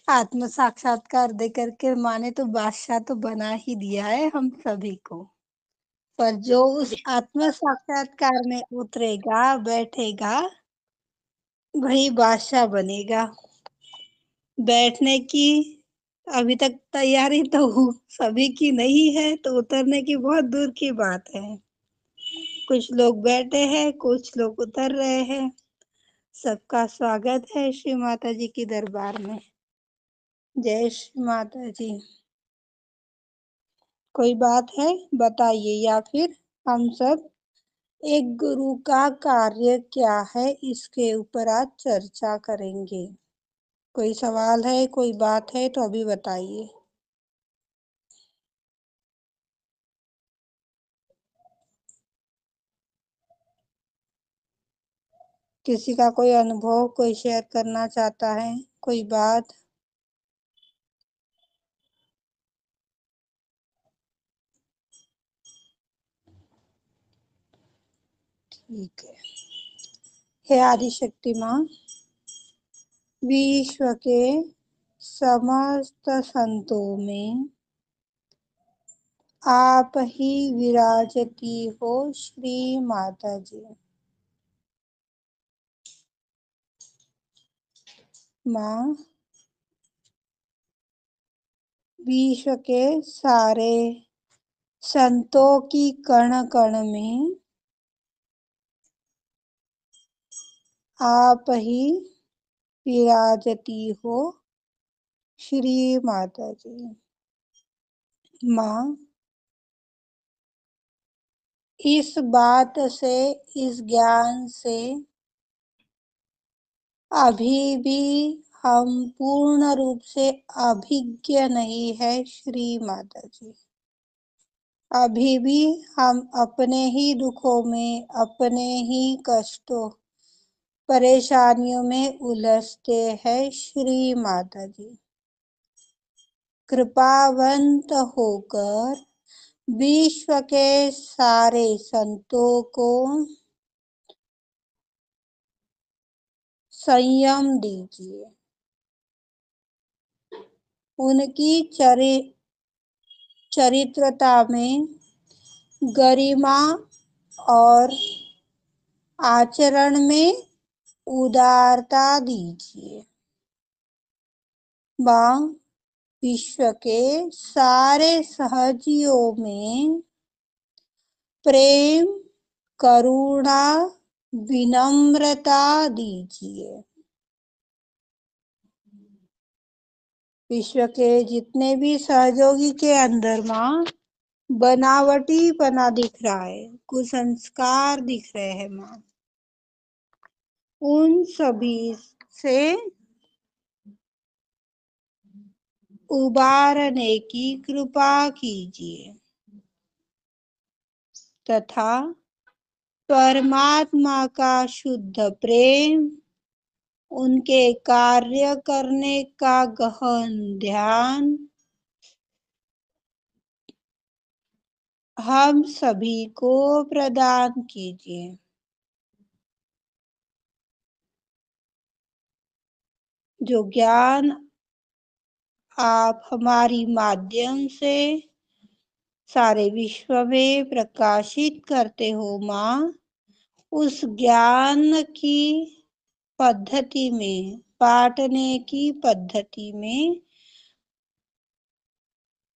आत्म साक्षात्कार दे करके माँ ने तो बादशाह तो बना ही दिया है हम सभी को। पर जो उस आत्म साक्षात्कार में उतरेगा, बैठेगा, वही बादशाह बनेगा। बैठने की अभी तक तैयारी तो सभी की नहीं है, तो उतरने की बहुत दूर की बात है। कुछ लोग बैठे हैं, कुछ लोग उतर रहे हैं। सबका स्वागत है श्री माता जी की दरबार में। जय श्री माता जी। कोई बात है बताइए, या फिर हम सब एक गुरु का कार्य क्या है इसके ऊपर आज चर्चा करेंगे। कोई सवाल है, कोई बात है तो अभी बताइए। किसी का कोई अनुभव कोई शेयर करना चाहता है, कोई बात? ठीक है। हे आदिशक्ति माँ, विश्व के समस्त संतों में आप ही विराजती हो श्री माता जी। माँ, विश्व के सारे संतों की कण कण में आप ही विराजती हो श्री माता जी। माँ, इस बात से, इस ज्ञान से अभी भी हम पूर्ण रूप से अभिज्ञ नहीं है श्री माता जी। अभी भी हम अपने ही दुखों में, अपने ही कष्टों, परेशानियों में उलझते हैं श्री माता जी। कृपावंत होकर विश्व के सारे संतों को संयम दीजिए। उनकी चरित्रता में गरिमा और आचरण में उदारता दीजिए। माँ, विश्व के सारे सहजियों में प्रेम, करुणा, विनम्रता दीजिए। विश्व के जितने भी सहयोगी के अंदर माँ बनावटीपना दिख रहा है, कुसंस्कार दिख रहे हैं माँ, उन सभी से उबारने की कृपा कीजिए तथा परमात्मा का शुद्ध प्रेम, उनके कार्य करने का गहन ध्यान हम सभी को प्रदान कीजिए। जो ज्ञान आप हमारी माध्यम से सारे विश्व में प्रकाशित करते हो माँ, उस ज्ञान की पद्धति में, बांटने की पद्धति में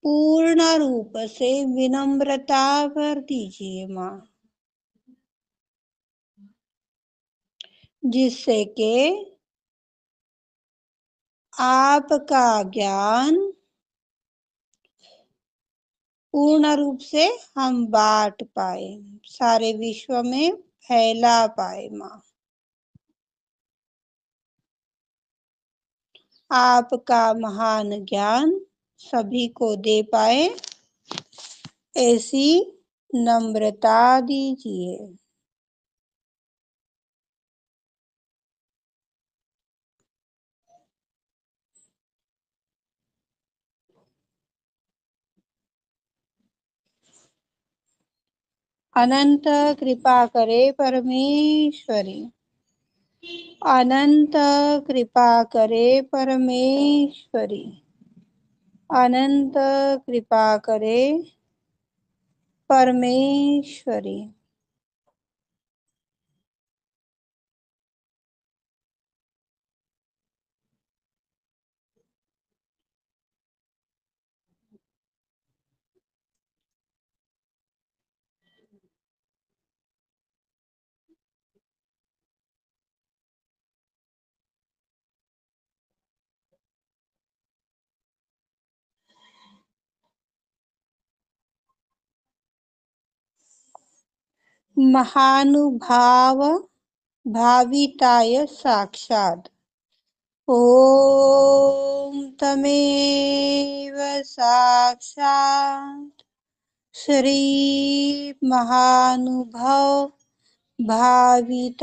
पूर्ण रूप से विनम्रता कर दीजिए माँ, जिससे कि आपका ज्ञान पूर्ण रूप से हम बांट पाए, सारे विश्व में फैला पाए माँ। आपका महान ज्ञान सभी को दे पाए, ऐसी नम्रता दीजिए। अनंत कृपा करे परमेश्वरी। अनंत कृपा करे परमेश्वरी। अनंत कृपा करे परमेश्वरी। महानुभाव भाविताय साक्षात्। ॐ तमेव साक्षात् श्री महानुभव भाविताय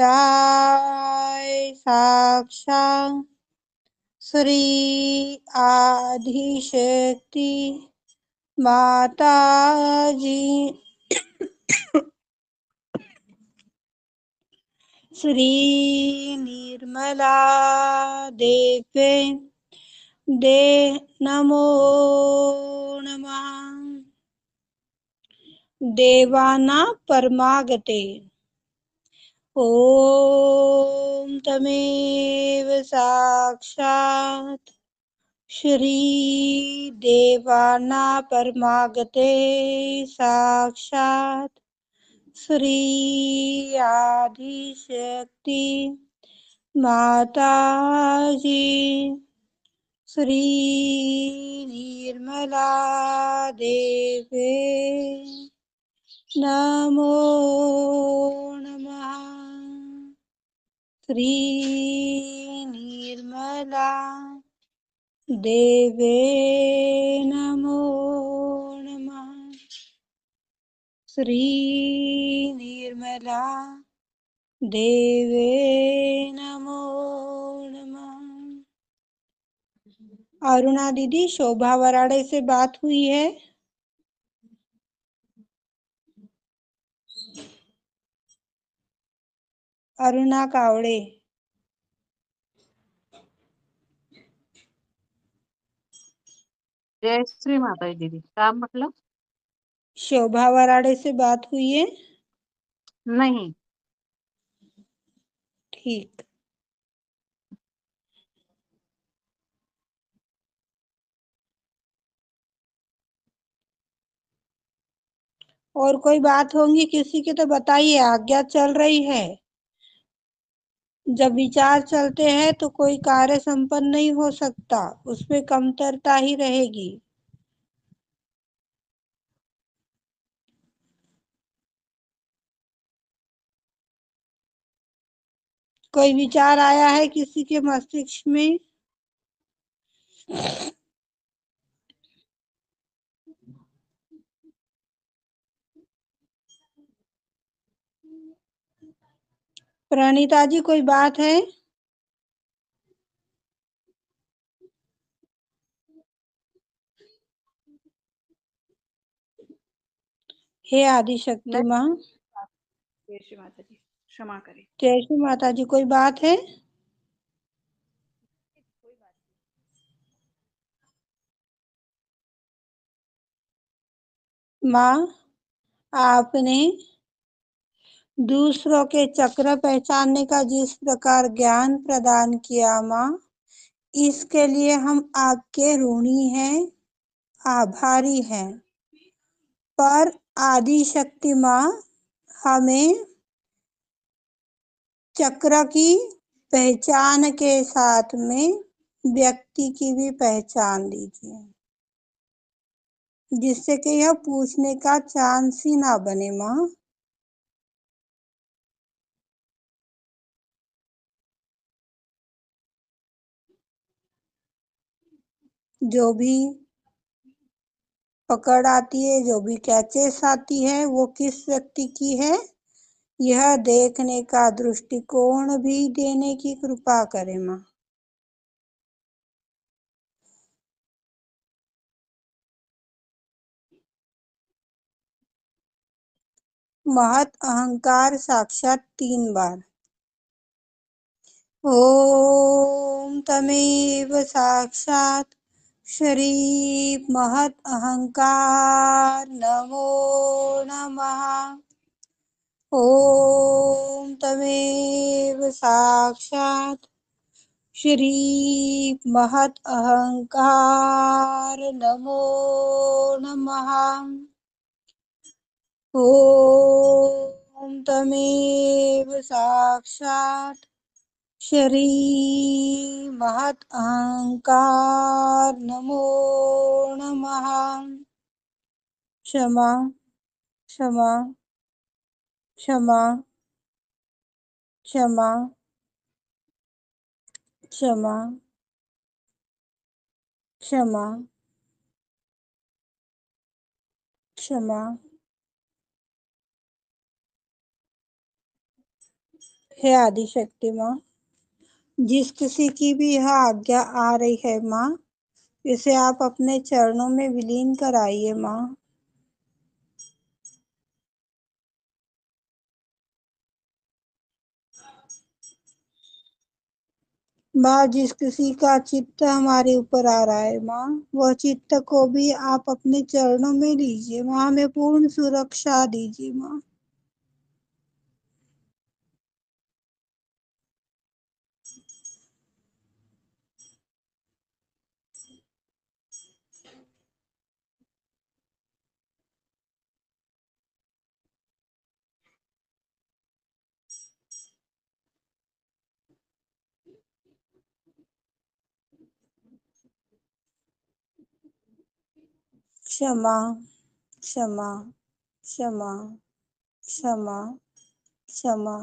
साक्षात् श्री आदिशक्ति माता जी श्री निर्मला देवे दे नमो नमः। देवाना परमागते। ॐ तमेव साक्षात् श्री देवाना परमागते साक्षात् श्री आदिशक्ति माता जी श्री निर्मला देवे नमो नमः। श्री निर्मला देवे नमो नमः। श्री निर्मला देवे नमो नमः। अरुणा दीदी, शोभा वराड़े से बात हुई है? अरुणा कावड़े। जय श्री माता दीदी। काम मतलब शोभा वराड़े से बात हुई है? नहीं। ठीक। और कोई बात होंगी किसी की तो बताइए, आज्ञा चल रही है। जब विचार चलते हैं तो कोई कार्य संपन्न नहीं हो सकता, उसमें कमतरता ही रहेगी। कोई विचार आया है किसी के मस्तिष्क में? प्रणीता जी, कोई बात है? हे आदिशक्ति माँ। जय श्री माता जी, क्षमा करें। जय श्री माता जी, कोई बात है? माँ, आपने दूसरों के चक्र पहचानने का जिस प्रकार ज्ञान प्रदान किया माँ, इसके लिए हम आपके ऋणी हैं, आभारी हैं। पर आदिशक्ति माँ, हमें चक्र की पहचान के साथ में व्यक्ति की भी पहचान दीजिए, जिससे कि यह पूछने का चांस ही ना बने माँ। जो भी पकड़ आती है, जो भी कैचेस आती है, वो किस व्यक्ति की है, यह देखने का दृष्टिकोण भी देने की कृपा करे माँ। महत अहंकार साक्षात 3 बार। ॐ तमेव साक्षात् श्री महत् अहंकार नमो नमः। ॐ तमेव साक्षात् श्री महत् अहंकार नमो नमः। ॐ तमेव साक्षात् श्री महत् अहंकार नमो नमः। क्षमा क्षमा क्षमा क्षमा क्षमा क्षमा क्षमा। हे आदिशक्ति माँ, जिस किसी की भी यह आज्ञा आ रही है माँ, इसे आप अपने चरणों में विलीन कराइए माँ। माँ, जिस किसी का चित्त हमारे ऊपर आ रहा है माँ, वह चित्त को भी आप अपने चरणों में लीजिए माँ। हमें पूर्ण सुरक्षा दीजिए माँ। क्षमा क्षमा क्षमा क्षमा क्षमा।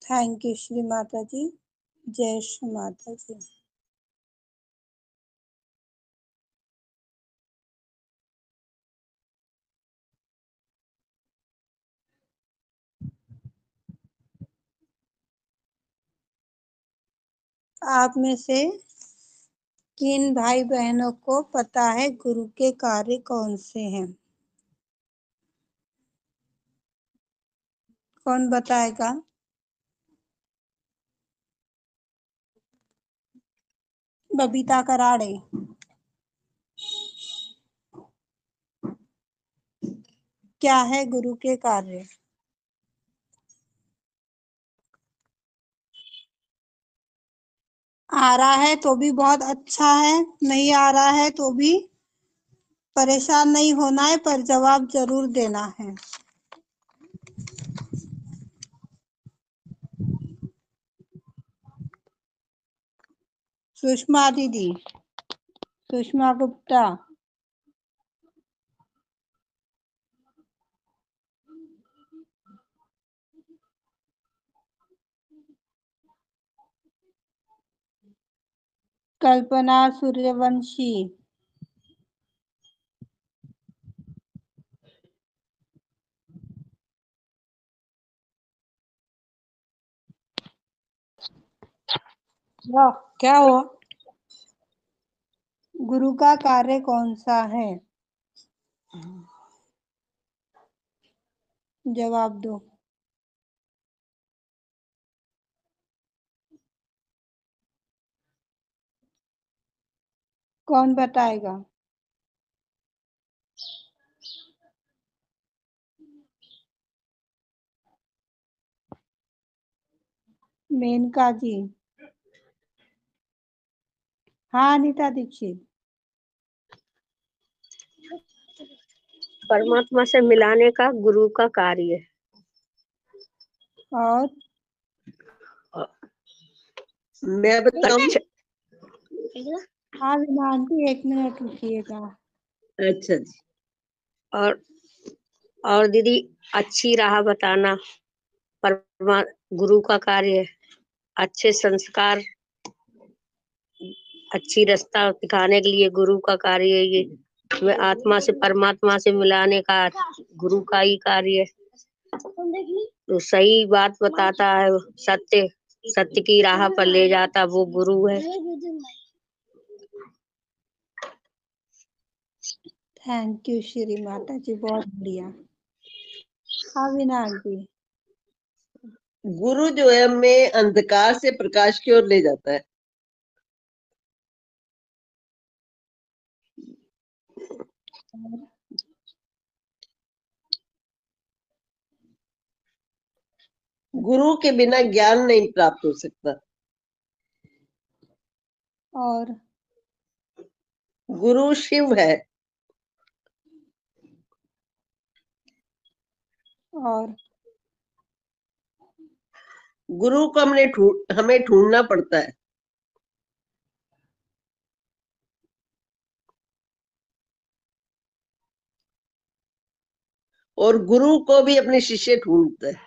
थैंक यू श्री माता जी। जय श्री माता जी। आप में से किन भाई बहनों को पता है गुरु के कार्य कौन से हैं? कौन बताएगा? बबीता कराड़े। क्या है गुरु के कार्य? आ रहा है तो भी बहुत अच्छा है, नहीं आ रहा है तो भी परेशान नहीं होना है, पर जवाब जरूर देना है। सुषमा दीदी, सुषमा गुप्ता, कल्पना सूर्यवंशी, वाह क्या हुआ? गुरु का कार्य कौन सा है? जवाब दो। कौन बताएगा? मेनका जी। हाँ अनीता दीक्षित। परमात्मा से मिलाने का गुरु का कार्य है। और मैं बताऊं? हाँ वीना आंटी 1 मिनट रुकिएगा। अच्छा जी। और दीदी अच्छी राह बताना परमा गुरु का कार्य है। अच्छे संस्कार, अच्छी रास्ता दिखाने के लिए गुरु का कार्य है ये। मैं आत्मा से परमात्मा से मिलाने का गुरु का ही कार्य है। तो सही बात बताता है, सत्य की राह पर ले जाता वो गुरु है। थैंक यू श्री माता जी, बहुत बढ़िया। हाँ वीना आंटी। गुरु जो है हमें अंधकार से प्रकाश की ओर ले जाता है। गुरु के बिना ज्ञान नहीं प्राप्त हो सकता। और गुरु शिव है। और गुरु को हमें ढूंढना पड़ता है। और गुरु को भी अपने शिष्य ढूंढता है।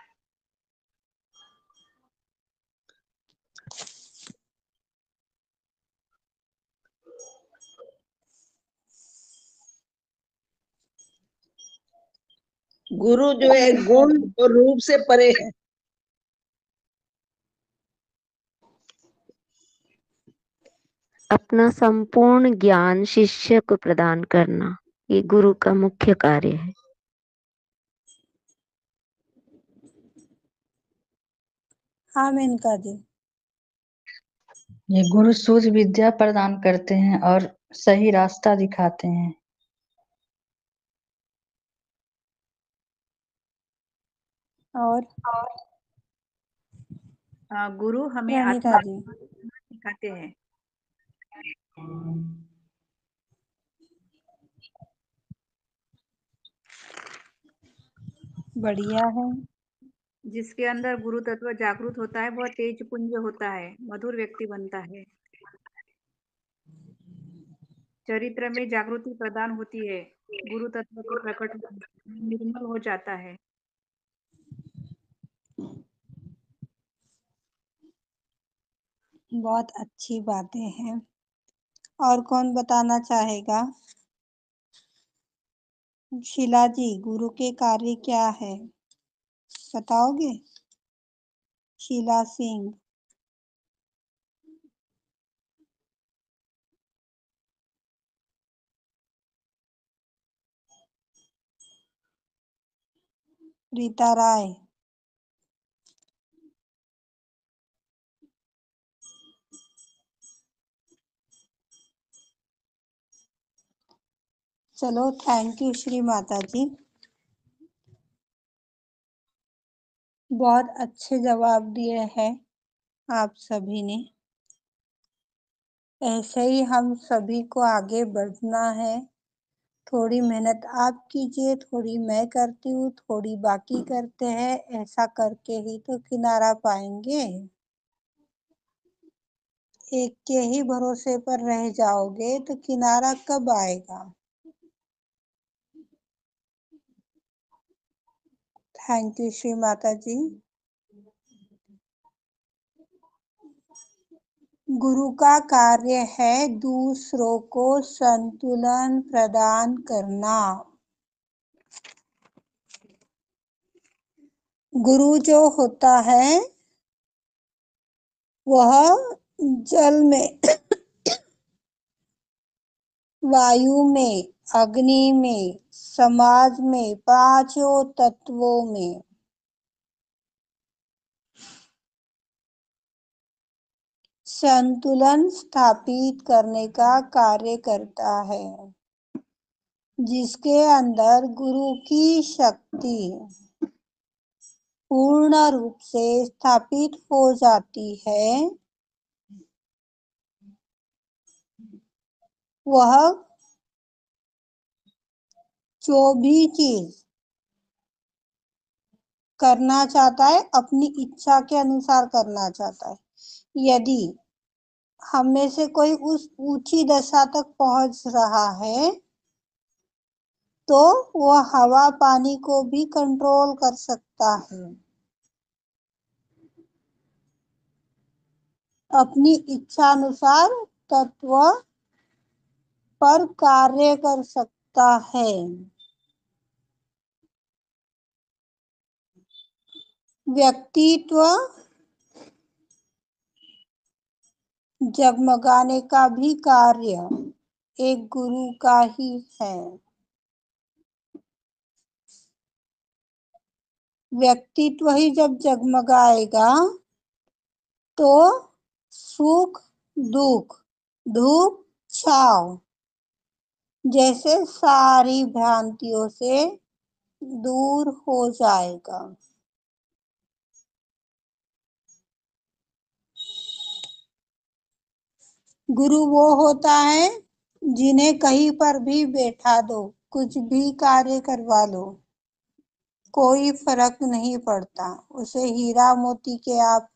गुरु जो है गुण और रूप से परे है। अपना संपूर्ण ज्ञान शिष्य को प्रदान करना, ये गुरु का मुख्य कार्य है। हाँ मेनका जी। ये गुरु सूझ विद्या प्रदान करते हैं और सही रास्ता दिखाते हैं। और गुरु हमें प्रणीता आत्मा जी। सिखाते हैं। बढ़िया है। जिसके अंदर गुरु तत्व जागृत होता है वह तेज पुंज होता है, मधुर व्यक्ति बनता है। चरित्र में जागृति प्रदान होती है, गुरु तत्व के प्रकट निर्मल हो जाता है। बहुत अच्छी बातें हैं। और कौन बताना चाहेगा? शीला जी, गुरु के कार्य क्या है बताओगे? शीला सिंह। रीता राय। चलो थैंक यू श्री माता जी, बहुत अच्छे जवाब दिए हैं आप सभी ने। ऐसे ही हम सभी को आगे बढ़ना है। थोड़ी मेहनत आप कीजिए, थोड़ी मैं करती हूँ, थोड़ी बाकी करते हैं। ऐसा करके ही तो किनारा पाएंगे। एक के ही भरोसे पर रह जाओगे तो किनारा कब आएगा? थैंक यू श्री माता जी। गुरु का कार्य है दूसरों को संतुलन प्रदान करना। गुरु जो होता है वह जल में, वायु में, अग्नि में, समाज में, पांचों तत्वों में संतुलन स्थापित करने का कार्य करता है। जिसके अंदर गुरु की शक्ति पूर्ण रूप से स्थापित हो जाती है, वह जो भी चीज करना चाहता है, अपनी इच्छा के अनुसार करना चाहता है। यदि हम में से कोई उस ऊंची दशा तक पहुंच रहा है तो वह हवा पानी को भी कंट्रोल कर सकता है, अपनी इच्छानुसार तत्व पर कार्य कर सकता है। व्यक्तित्व जगमगाने का भी कार्य एक गुरु का ही है। व्यक्तित्व ही जब जगमगाएगा तो सुख दुख धूप छाव जैसे सारी भ्रांतियों से दूर हो जाएगा। गुरु वो होता है जिन्हें कहीं पर भी बैठा दो, कुछ भी कार्य करवा लो, कोई फर्क नहीं पड़ता। उसे हीरा मोती के आप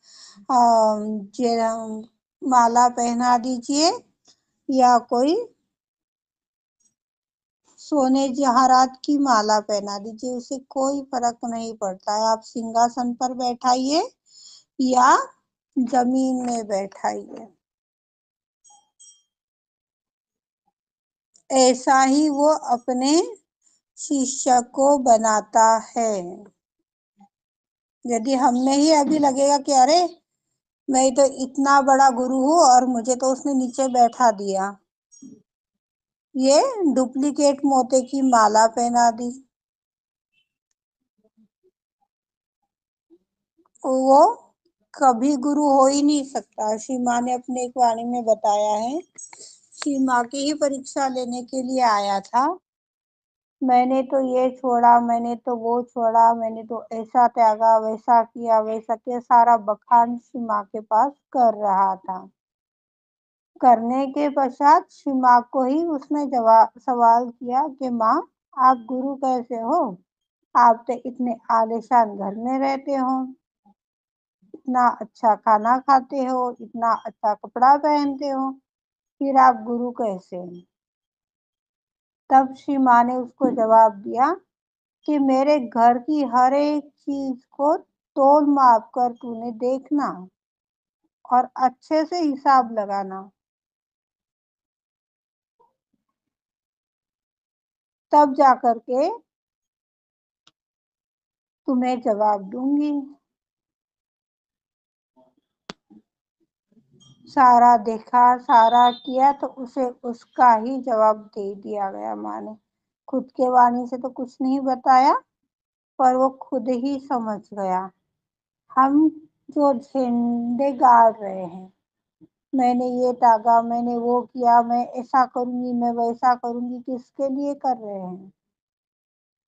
माला पहना दीजिए या कोई सोने जवाहरात की माला पहना दीजिए, उसे कोई फर्क नहीं पड़ता है। आप सिंहासन पर बैठाइए या जमीन में बैठाइए, ऐसा ही वो अपने शिष्य को बनाता है। यदि हमें ही अभी लगेगा कि अरे मैं तो इतना बड़ा गुरु हूँ और मुझे तो उसने नीचे बैठा दिया, ये डुप्लीकेट मोती की माला पहना दी, वो कभी गुरु हो ही नहीं सकता। श्री माँ ने अपने एक वाणी में बताया है, श्री माँ की ही परीक्षा लेने के लिए आया था। मैंने तो ये छोड़ा, मैंने तो वो छोड़ा, मैंने तो ऐसा त्यागा, वैसा किया, वैसा किया, सारा बखान श्री माँ के पास कर रहा था। करने के पश्चात श्री माँ को ही उसने सवाल किया कि माँ आप गुरु कैसे हो? आप तो इतने आलीशान घर में रहते हो, इतना अच्छा खाना खाते हो, इतना अच्छा कपड़ा पहनते हो, फिर आप गुरु कैसे? तब श्री माँ ने उसको जवाब दिया कि मेरे घर की हर एक चीज को तोल माप कर तूने देखना और अच्छे से हिसाब लगाना, तब जाकर के तुम्हें जवाब दूंगी। सारा देखा, सारा किया तो उसे उसका ही जवाब दे दिया गया। माँ ने खुद के वाणी से तो कुछ नहीं बताया, पर वो खुद ही समझ गया। हम जो झंडे गाड़ रहे हैं, मैंने ये टागा, मैंने वो किया, मैं ऐसा करूंगी, मैं वैसा करूंगी, किसके लिए कर रहे हैं?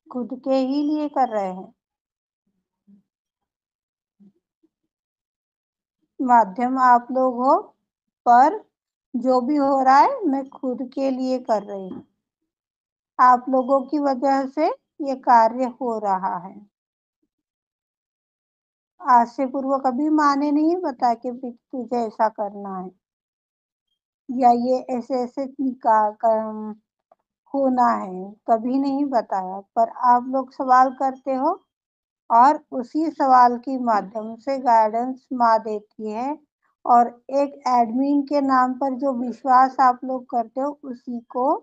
खुद के ही लिए कर रहे हैं। माध्यम आप लोग हो, पर जो भी हो रहा है मैं खुद के लिए कर रही हूँ। आप लोगों की वजह से ये कार्य हो रहा है। आज से पूर्व कभी माँ ने नहीं बताया कि तुझे ऐसा करना है या ये ऐसे ऐसे होना है, कभी नहीं बताया। पर आप लोग सवाल करते हो और उसी सवाल के माध्यम से गाइडेंस माँ देती है, और एक एडमिन के नाम पर जो विश्वास आप लोग करते हो उसी को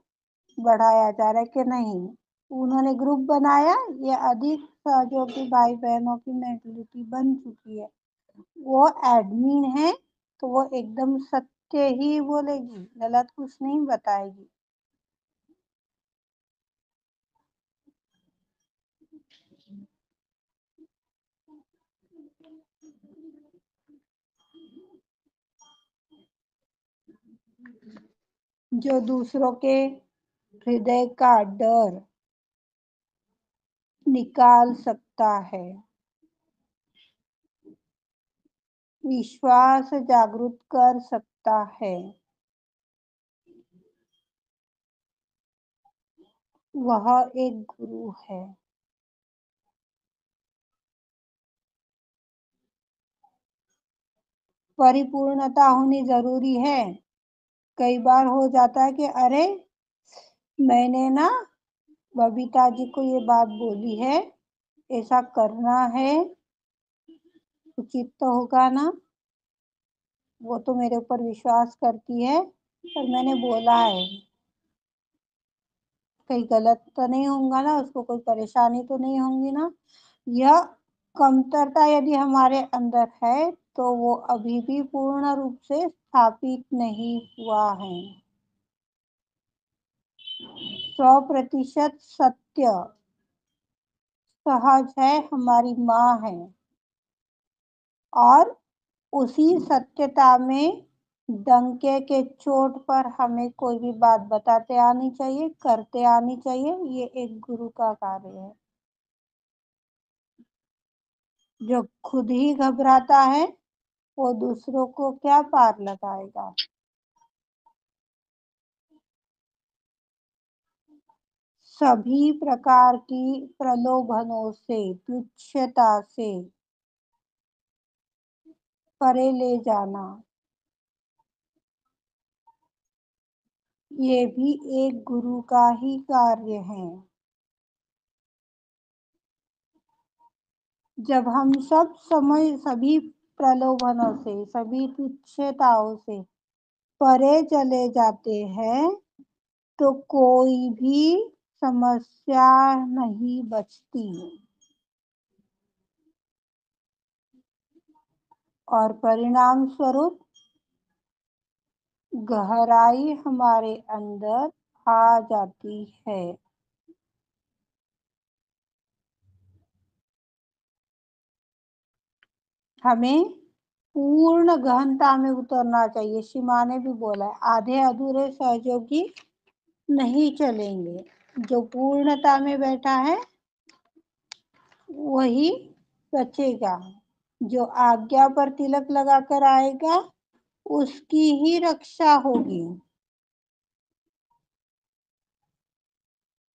बढ़ाया जा रहा है कि नहीं, उन्होंने ग्रुप बनाया, ये अधिक सहयोगी भाई बहनों की मेंटलिटी बन चुकी है, वो एडमिन है तो वो एकदम सत्य ही बोलेगी, गलत कुछ नहीं बताएगी। जो दूसरों के हृदय का डर निकाल सकता है, विश्वास जागृत कर सकता है, वह एक गुरु है। परिपूर्णता होनी जरूरी है। कई बार हो जाता है कि अरे मैंने ना बबीता जी को ये बात बोली है, ऐसा करना है, उचित तो होगा ना, वो तो मेरे ऊपर विश्वास करती है, पर मैंने बोला है, कहीं गलत तो नहीं होगा ना, उसको कोई परेशानी तो नहीं होगी ना। यह कमतरता यदि हमारे अंदर है तो वो अभी भी पूर्ण रूप से स्थापित नहीं हुआ है। 100% सत्य सहज है, हमारी माँ है, और उसी सत्यता में डंके के चोट पर हमें कोई भी बात बताते आनी चाहिए, करते आनी चाहिए। ये एक गुरु का कार्य है। जो खुद ही घबराता है वो दूसरों को क्या पार लगाएगा। सभी प्रकार की प्रलोभनों से, तुच्छता से परे ले जाना, ये भी एक गुरु का ही कार्य है। जब हम सब समय सभी प्रलोभनों से, सभी तुच्छताओं से परे चले जाते हैं तो कोई भी समस्या नहीं बचती, और परिणाम स्वरूप गहराई हमारे अंदर आ जाती है। हमें पूर्ण गहनता में उतरना चाहिए। शिमा ने भी बोला है, आधे अधूरे सहयोगी नहीं चलेंगे। जो पूर्णता में बैठा है वही बचेगा। जो आज्ञा पर तिलक लगाकर आएगा उसकी ही रक्षा होगी।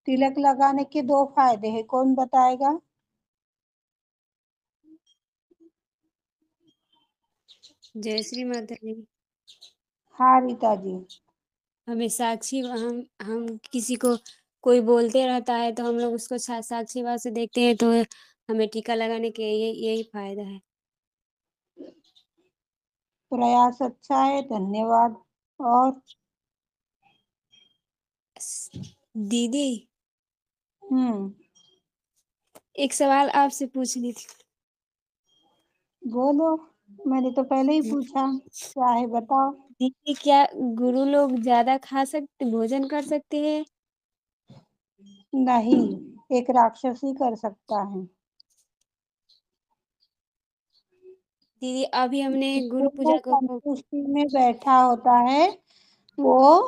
तिलक लगाने के 2 फायदे हैं, कौन बताएगा? जय श्री माता जी। हाँ रीता जी। हमें साक्षी हम किसी को कोई बोलते रहता है तो हम लोग उसको साक्षी भाव से देखते हैं, तो हमें टीका लगाने के यही फायदा है। प्रयास अच्छा है, धन्यवाद। और दीदी एक सवाल आपसे पूछनी थी। बोलो, मैंने तो पहले ही पूछा, क्या है बताओ। दीदी क्या गुरु लोग ज्यादा भोजन कर सकते हैं? नहीं, एक राक्षस ही कर सकता है। दीदी अभी हमने गुरु पूर्ण पूजा को संतुष्टि में बैठा होता है वो,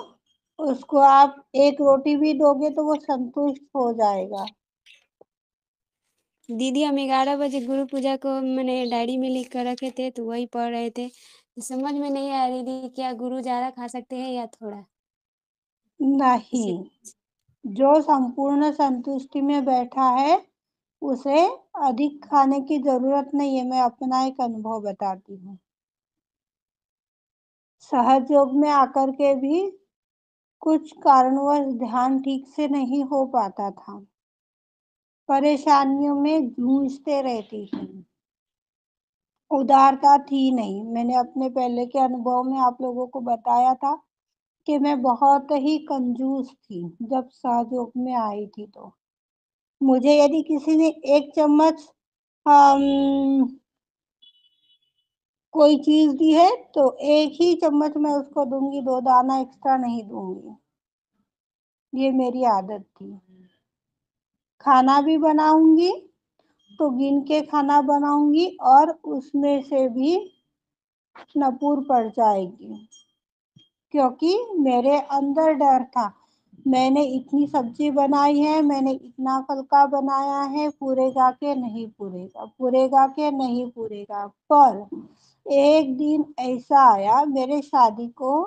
उसको आप एक रोटी भी दोगे तो वो संतुष्ट हो जाएगा। दीदी हम 11 बजे गुरु पूजा को मैंने डायरी में लिख कर रखे थे, तो वही पढ़ रहे थे। समझ में नहीं आया दीदी, क्या गुरु ज्यादा खा सकते हैं या थोड़ा? नहीं, जो संपूर्ण संतुष्टि में बैठा है उसे अधिक खाने की जरूरत नहीं है। मैं अपना एक अनुभव बताती हूँ। सहज योग में आकर के भी कुछ कारणवश ध्यान ठीक से नहीं हो पाता था, परेशानियों में जूझते रहती थी, उदारता थी नहीं। मैंने अपने पहले के अनुभव में आप लोगों को बताया था कि मैं बहुत ही कंजूस थी जब सहयोग में आई थी। तो मुझे यदि किसी ने 1 चम्मच कोई चीज दी है तो 1 ही चम्मच मैं उसको दूंगी, 2 दाना एक्स्ट्रा नहीं दूंगी। ये मेरी आदत थी। खाना भी बनाऊंगी तो गिन के खाना बनाऊंगी, और उसमें से भी नपूर पड़ जाएगी, क्योंकि मेरे अंदर डर था। मैंने इतनी सब्जी बनाई है, मैंने इतना फलका बनाया है, पूरेगा के नहीं पूरेगा, पूरेगा के नहीं पूरेगा। पर एक दिन ऐसा आया, मेरे शादी को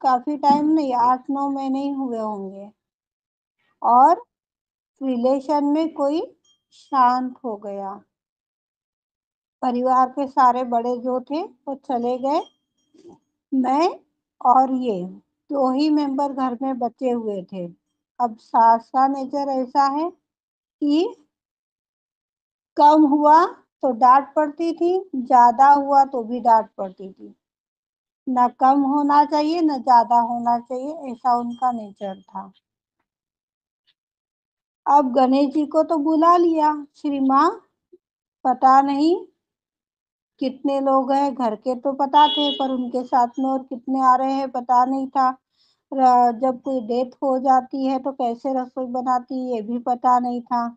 काफी टाइम नहीं, 8-9 महीने ही हुए होंगे, और रिलेशन में कोई शांत हो गया। परिवार के सारे बड़े जो थे वो चले गए। मैं और ये 2 ही मेंबर घर में बचे हुए थे। अब सास का नेचर ऐसा है कि कम हुआ तो डांट पड़ती थी, ज्यादा हुआ तो भी डांट पड़ती थी। ना कम होना चाहिए ना ज्यादा होना चाहिए, ऐसा उनका नेचर था। अब गणेश जी को तो बुला लिया। श्री माँ, पता नहीं कितने लोग हैं, घर के तो पता थे पर उनके साथ में और कितने आ रहे हैं पता नहीं था। जब कोई डेथ हो जाती है तो कैसे रसोई बनाती है ये भी पता नहीं था।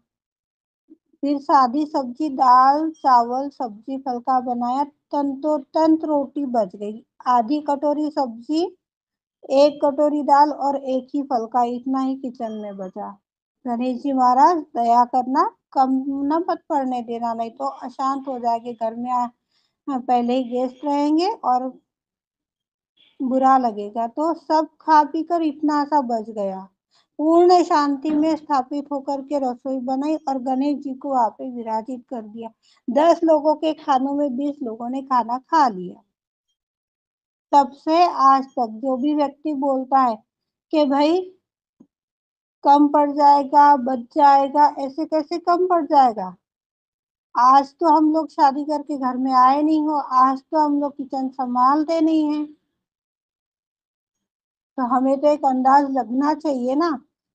फिर सादी सब्जी, दाल चावल सब्जी फुल्का बनाया। तंत रोटी बच गई। आधी कटोरी सब्जी, 1 कटोरी दाल और 1 ही फुल्का, इतना ही किचन में बचा। गणेश जी महाराज, दया करना, कम न मत पड़ने देना, नहीं तो अशांत हो जाएगी घर में। पहले ही गेस्ट रहेंगे और बुरा लगेगा। तो सब खा पी कर इतना सा बच गया। पूर्ण शांति में स्थापित होकर के रसोई बनाई और गणेश जी को वहां पे विराजित कर दिया। 10 लोगों के खानों में 20 लोगों ने खाना खा लिया। तब से आज तक जो भी व्यक्ति बोलता है कि भाई कम पड़ जाएगा, बच जाएगा, ऐसे कैसे कम पड़ जाएगा? आज तो हम लोग शादी करके घर में आए नहीं हो, आज तो हम लोग किचन संभालते नहीं है, तो हमें तो एक अंदाज लगना चाहिए ना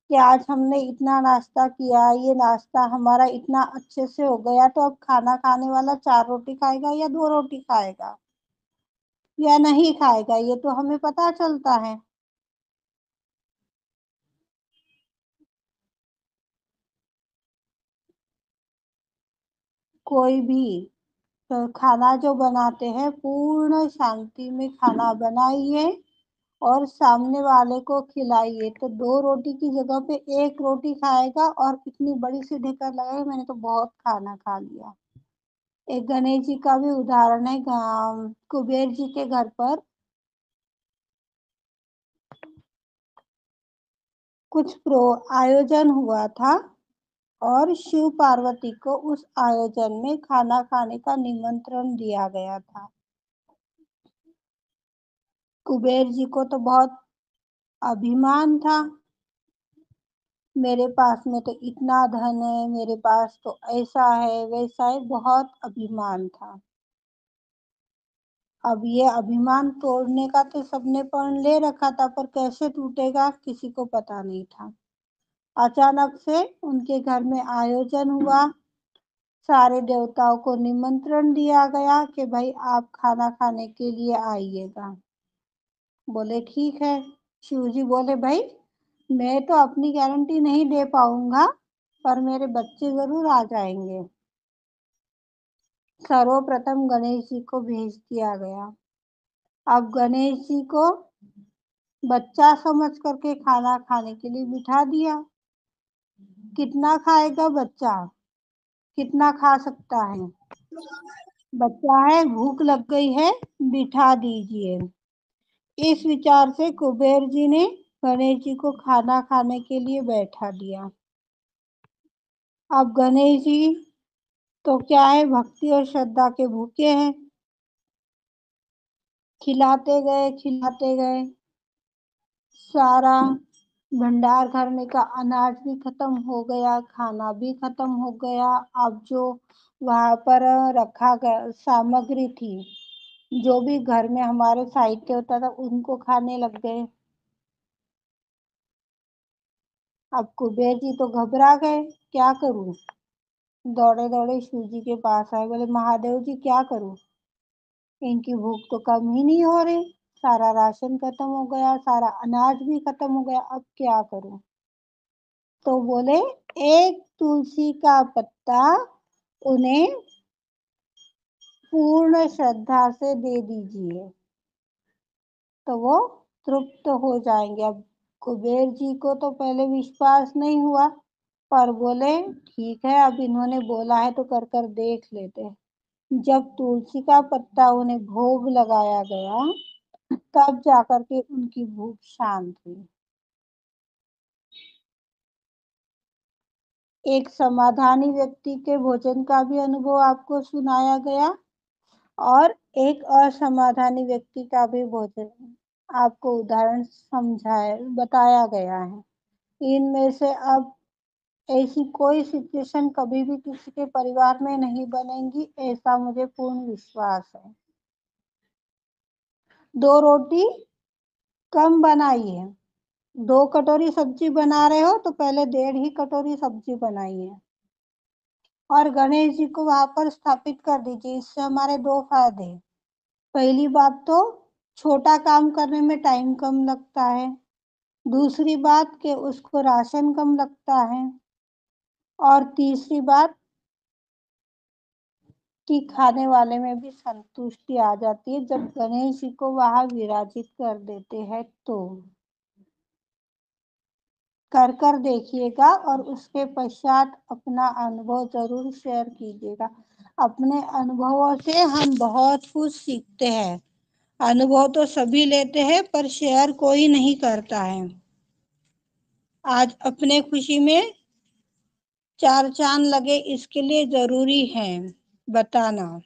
कि आज हमने इतना नाश्ता किया, ये नाश्ता हमारा इतना अच्छे से हो गया, तो अब खाना खाने वाला 4 रोटी खाएगा या 2 रोटी खाएगा या नहीं खाएगा, ये तो हमें पता चलता है। कोई भी तो खाना जो बनाते हैं पूर्ण शांति में खाना बनाइए और सामने वाले को खिलाइए। तो 2 रोटी की जगह पे 1 रोटी खाएगा और इतनी बड़ी सी ढेकर लगाएगा, मैंने तो बहुत खाना खा लिया। एक गणेश जी का भी उदाहरण है। कुबेर जी के घर पर कुछ आयोजन हुआ था और शिव पार्वती को उस आयोजन में खाना खाने का निमंत्रण दिया गया था। कुबेर जी को तो बहुत अभिमान था, मेरे पास में तो इतना धन है, मेरे पास तो ऐसा है वैसा है, बहुत अभिमान था। अब ये अभिमान तोड़ने का तो सबने प्रण ले रखा था, पर कैसे टूटेगा किसी को पता नहीं था। अचानक से उनके घर में आयोजन हुआ, सारे देवताओं को निमंत्रण दिया गया कि भाई आप खाना खाने के लिए आइएगा। बोले ठीक है। शिव जी बोले भाई मैं तो अपनी गारंटी नहीं दे पाऊंगा, पर मेरे बच्चे जरूर आ जाएंगे। सर्वप्रथम गणेश जी को भेज दिया गया। अब गणेश जी को बच्चा समझ करके खाना खाने के लिए बिठा दिया। कितना खाएगा बच्चा, कितना खा सकता है? बच्चा है, भूख लग गई है, बिठा दीजिए। इस विचार से कुबेर जी ने गणेश जी को खाना खाने के लिए बैठा दिया। अब गणेश जी तो क्या है, भक्ति और श्रद्धा के भूखे हैं। खिलाते गए, सारा भंडार घर में का अनाज भी खत्म हो गया, खाना भी खत्म हो गया। अब जो वहां पर रखा गया सामग्री थी, जो भी घर में हमारे साहित्य होता था, उनको खाने लग गए। अब कुबेर जी तो घबरा गए, क्या करूं? दौड़े दौड़े शिव जी के पास आए, बोले महादेव जी क्या करूं, इनकी भूख तो कम ही नहीं हो रही, सारा राशन खत्म हो गया, सारा अनाज भी खत्म हो गया, अब क्या करूं? तो बोले एक तुलसी का पत्ता उन्हें पूर्ण श्रद्धा से दे दीजिए तो वो तृप्त हो जाएंगे। अब कुबेर जी को तो पहले विश्वास नहीं हुआ, पर बोले ठीक है, अब इन्होंने बोला है तो कर कर देख लेते हैं। जब तुलसी का पत्ता उन्हें भोग लगाया गया, तब जाकर के उनकी भूख शांत हुई। एक समाधानी व्यक्ति के भोजन का भी अनुभव आपको सुनाया गया और एक असमाधानी व्यक्ति का भी भोजन आपको उदाहरण बताया गया है। इनमें से अब ऐसी कोई सिचुएशन कभी भी किसी के परिवार में नहीं बनेगी, ऐसा मुझे पूर्ण विश्वास है। 2 रोटी कम बनाइए। 2 कटोरी सब्जी बना रहे हो तो पहले 1.5 ही कटोरी सब्जी बनाइए और गणेश जी को वहां पर स्थापित कर दीजिए। इससे हमारे 2 फायदे। पहली बात तो छोटा काम करने में टाइम कम लगता है। दूसरी बात कि उसको राशन कम लगता है और तीसरी बात कि खाने वाले में भी संतुष्टि आ जाती है जब गणेश जी को वहां विराजित कर देते हैं तो। कर देखिएगा और उसके पश्चात अपना अनुभव जरूर शेयर कीजिएगा। अपने अनुभवों से हम बहुत कुछ सीखते हैं। अनुभव तो सभी लेते हैं पर शेयर कोई नहीं करता है। आज अपने खुशी में 4 चांद लगे, इसके लिए जरूरी है बताना।